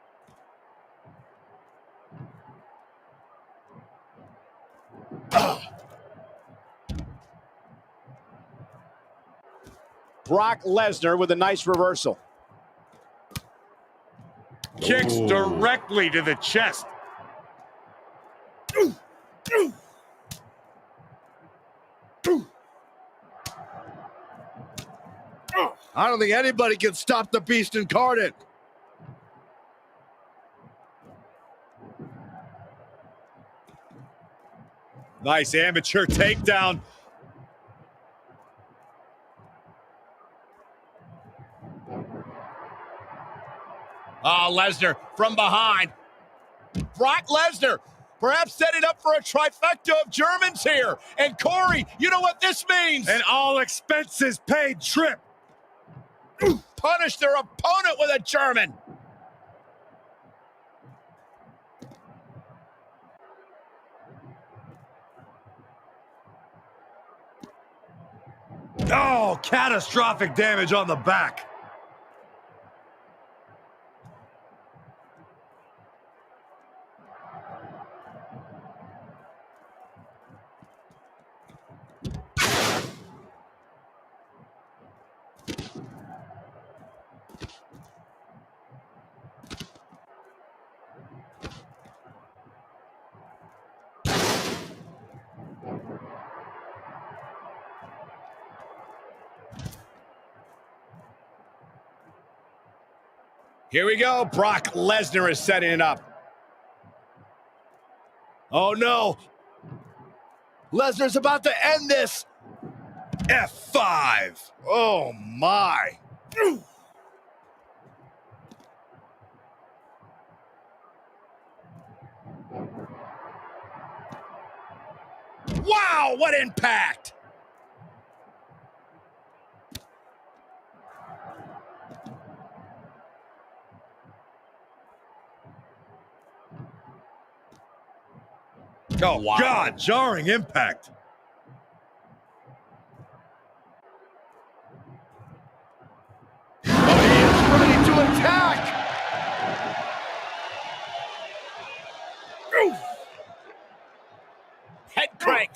[SPEAKER 3] Brock Lesnar with a nice reversal.
[SPEAKER 5] Kicks directly to the chest.
[SPEAKER 3] I don't think anybody can stop the beast incarnate. Nice amateur takedown. Oh, Lesnar from behind. Brock Lesnar perhaps setting up for a trifecta of Germans here. And Corey, you know what this means?
[SPEAKER 5] An all-expenses-paid trip.
[SPEAKER 3] Punish their opponent with a German.
[SPEAKER 5] Oh, catastrophic damage on the back.
[SPEAKER 3] Here we go. Brock Lesnar is setting it up. Oh, no. Lesnar's about to end this.
[SPEAKER 5] F5.
[SPEAKER 3] Oh, my. Wow, what impact.
[SPEAKER 5] Oh, wow. God, jarring impact.
[SPEAKER 3] Oh, he is ready to attack. Head crank.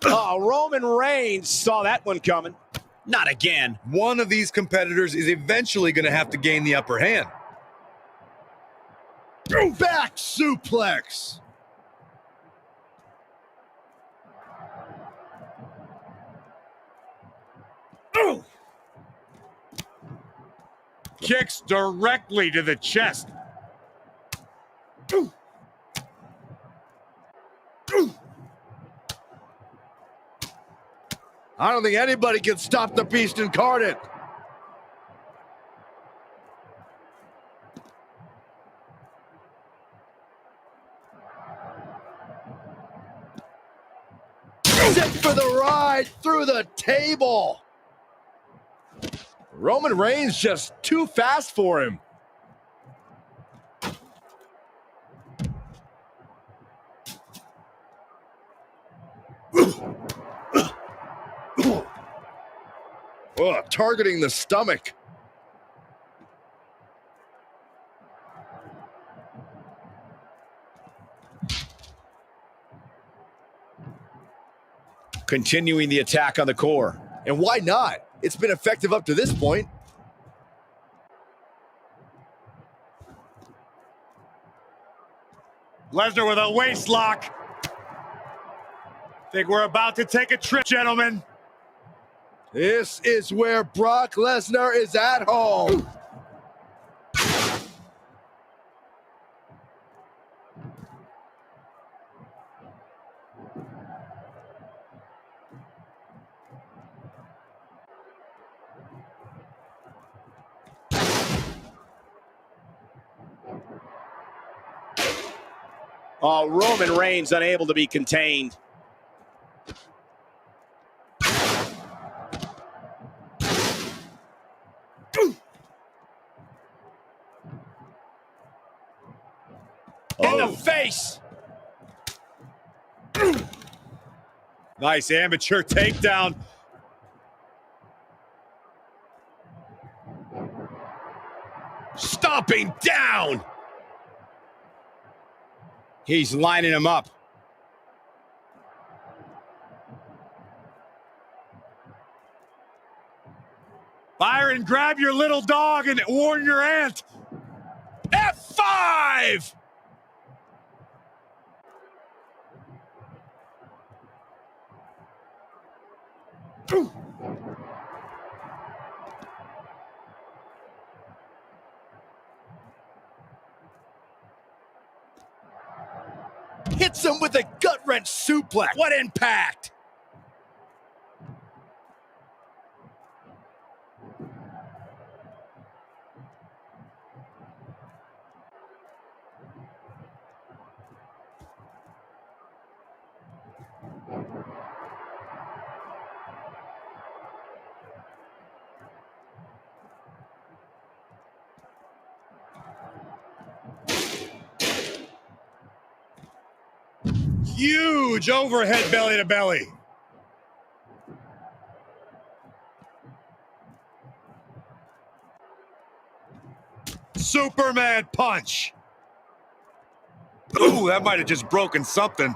[SPEAKER 3] Oh, Roman Reigns saw that one coming. Not again.
[SPEAKER 5] One of these competitors is eventually going to have to gain the upper hand.
[SPEAKER 3] Back suplex.
[SPEAKER 5] Kicks directly to the chest.
[SPEAKER 3] I don't think anybody can stop the beast incarnate. Set for the ride through the table. Roman Reigns just too fast for him. Oh, targeting the stomach. Continuing the attack on the core. And why not? It's been effective up to this point.
[SPEAKER 5] Lesnar with a waist lock. Think we're about to take a trip, gentlemen.
[SPEAKER 3] This is where Brock Lesnar is at home. Oh, Roman Reigns unable to be contained. In the face.
[SPEAKER 5] Nice amateur takedown.
[SPEAKER 3] Stomping down. He's lining him up.
[SPEAKER 5] Byron, grab your little dog and warn your aunt.
[SPEAKER 3] F5. Hits him with a gut-wrench suplex. What impact!
[SPEAKER 5] Huge overhead belly to belly. Superman punch. Ooh, that might have just broken something.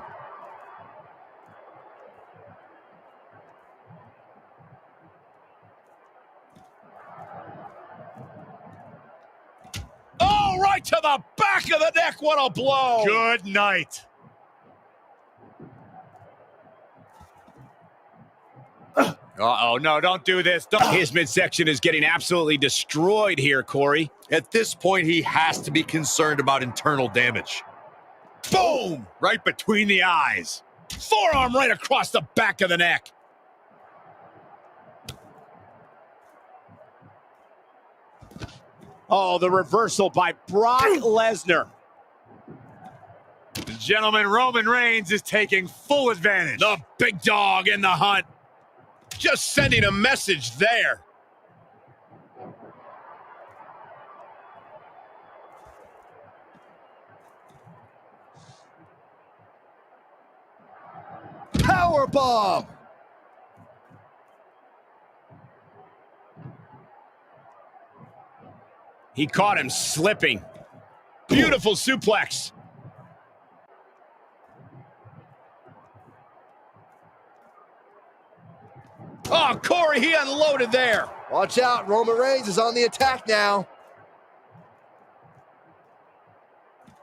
[SPEAKER 3] Oh, right to the back of the neck. What a blow.
[SPEAKER 5] Good night. Uh-oh, no, don't do this.
[SPEAKER 3] His midsection is getting absolutely destroyed here, Corey.
[SPEAKER 6] At this point, he has to be concerned about internal damage.
[SPEAKER 5] Boom! Right between the eyes.
[SPEAKER 3] Forearm right across the back of the neck. Oh, the reversal by Brock Lesnar.
[SPEAKER 5] Gentleman, Roman Reigns is taking full advantage.
[SPEAKER 3] The big dog in the hunt. Just sending a message there. Powerbomb. He caught him slipping. Beautiful suplex. Oh, Corey, he unloaded there.
[SPEAKER 7] Watch out, Roman Reigns is on the attack now.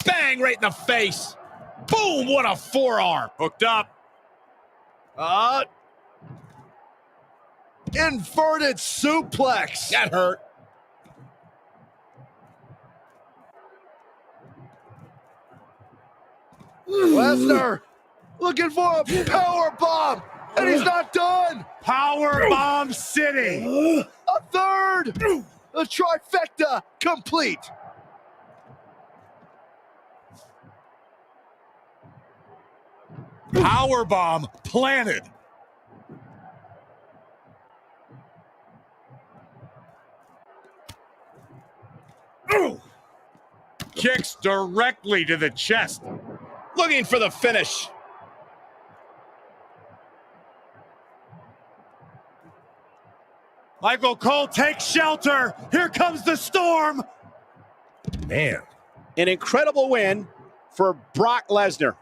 [SPEAKER 3] Bang, right in the face. Boom, what a forearm.
[SPEAKER 5] Hooked up.
[SPEAKER 7] Inverted suplex.
[SPEAKER 3] That hurt.
[SPEAKER 7] Lesnar looking for a power bomb, and he's not done.
[SPEAKER 5] Power Bomb City.
[SPEAKER 7] A third. The trifecta complete.
[SPEAKER 5] Power Bomb planted. Kicks directly to the chest.
[SPEAKER 3] Looking for the finish.
[SPEAKER 5] Michael Cole takes shelter. Here comes the storm.
[SPEAKER 3] Man. An incredible win for Brock Lesnar.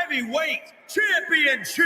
[SPEAKER 5] Heavyweight Championship.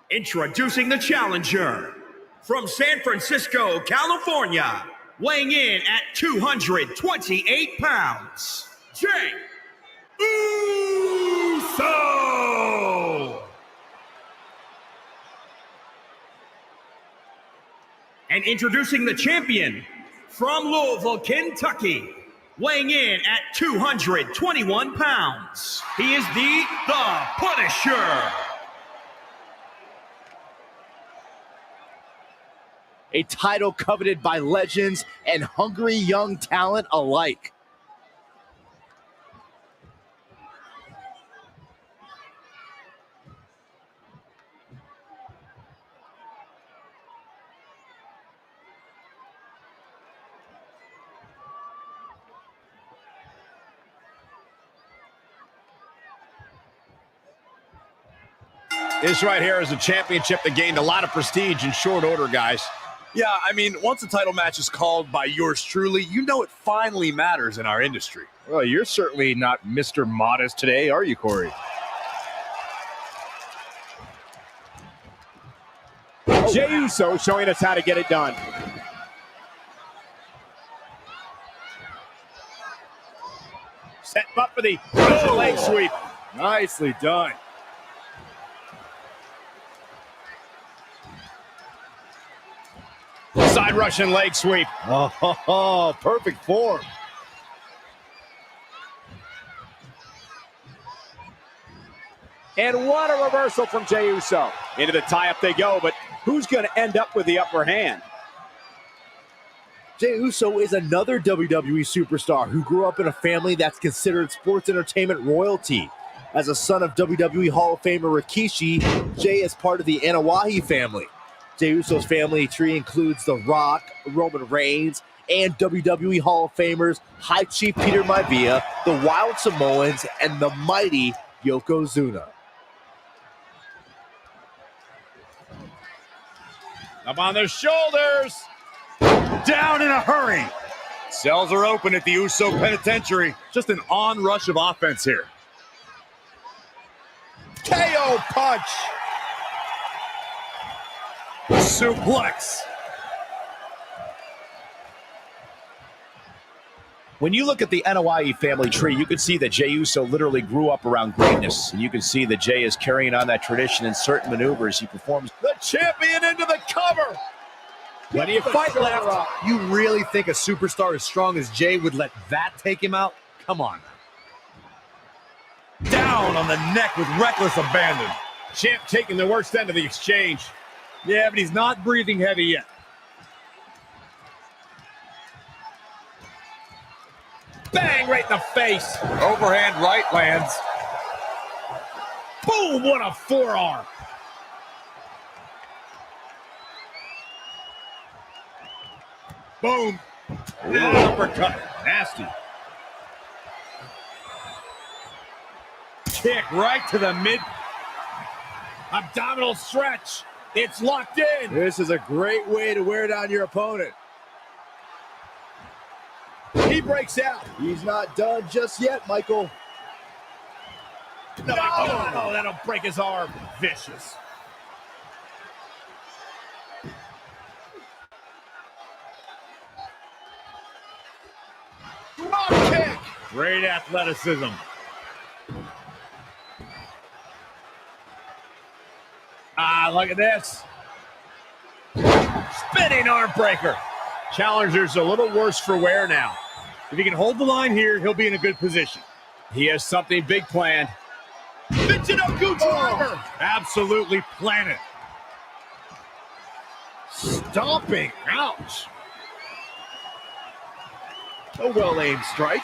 [SPEAKER 5] Introducing the challenger from San Francisco, California, weighing in at 228 pounds, Jay Uso! And introducing the champion from Louisville, Kentucky, weighing in at 221 pounds, he is the Punisher!
[SPEAKER 3] A title coveted by legends and hungry young talent alike. This right here is a championship that gained a lot of prestige in short order, guys.
[SPEAKER 6] Yeah, I mean, once a title match is called by yours truly, you know it finally matters in our industry.
[SPEAKER 3] Well, you're certainly not Mr. Modest today, are you, Corey? Jey Uso showing us how to get it done. Set up for the leg sweep. Nicely done. Side Russian leg sweep. Oh, perfect form. And what a reversal from Jey Uso. Into the tie-up they go, but who's going to end up with the upper hand?
[SPEAKER 7] Jey Uso is another WWE superstar who grew up in a family that's considered sports entertainment royalty. As a son of WWE Hall of Famer Rikishi, Jey is part of the Anoa'i family. Jey Uso's family tree includes The Rock, Roman Reigns, and WWE Hall of Famers High Chief Peter Maivia, the Wild Samoans, and the mighty Yokozuna.
[SPEAKER 3] Up on their shoulders.
[SPEAKER 5] Down in a hurry.
[SPEAKER 6] Cells are open at the Uso Penitentiary. Just an onrush of offense here.
[SPEAKER 3] KO punch.
[SPEAKER 6] Suplex.
[SPEAKER 3] When you look at the NOIE family tree, you can see that Jey Uso literally grew up around greatness. And you can see that Jey is carrying on that tradition in certain maneuvers he performs. The champion into the cover.
[SPEAKER 6] Plenty of fight left. You really think a superstar as strong as Jey would let that take him out? Come on.
[SPEAKER 5] Down on the neck with reckless abandon.
[SPEAKER 3] Champ taking the worst end of the exchange.
[SPEAKER 5] Yeah, but he's not breathing heavy yet.
[SPEAKER 3] Bang, right in the face.
[SPEAKER 5] Overhand right lands.
[SPEAKER 3] Boom, what a forearm.
[SPEAKER 5] Boom.
[SPEAKER 3] Uppercut. Nasty.
[SPEAKER 5] Kick right to the mid.
[SPEAKER 3] Abdominal stretch. It's locked in.
[SPEAKER 7] This is a great way to wear down your opponent.
[SPEAKER 3] He breaks out.
[SPEAKER 7] He's not done just yet, Michael.
[SPEAKER 3] No, oh, that'll break his arm.
[SPEAKER 5] Vicious.
[SPEAKER 3] Drop kick.
[SPEAKER 5] Great athleticism.
[SPEAKER 3] Look at this. Spinning arm breaker. Challenger's a little worse for wear now.
[SPEAKER 5] If he can hold the line here, he'll be in a good position.
[SPEAKER 3] He has something big planned. Michinoku driver.
[SPEAKER 5] Absolutely planet.
[SPEAKER 3] Stomping. Ouch.
[SPEAKER 7] A well-aimed strike.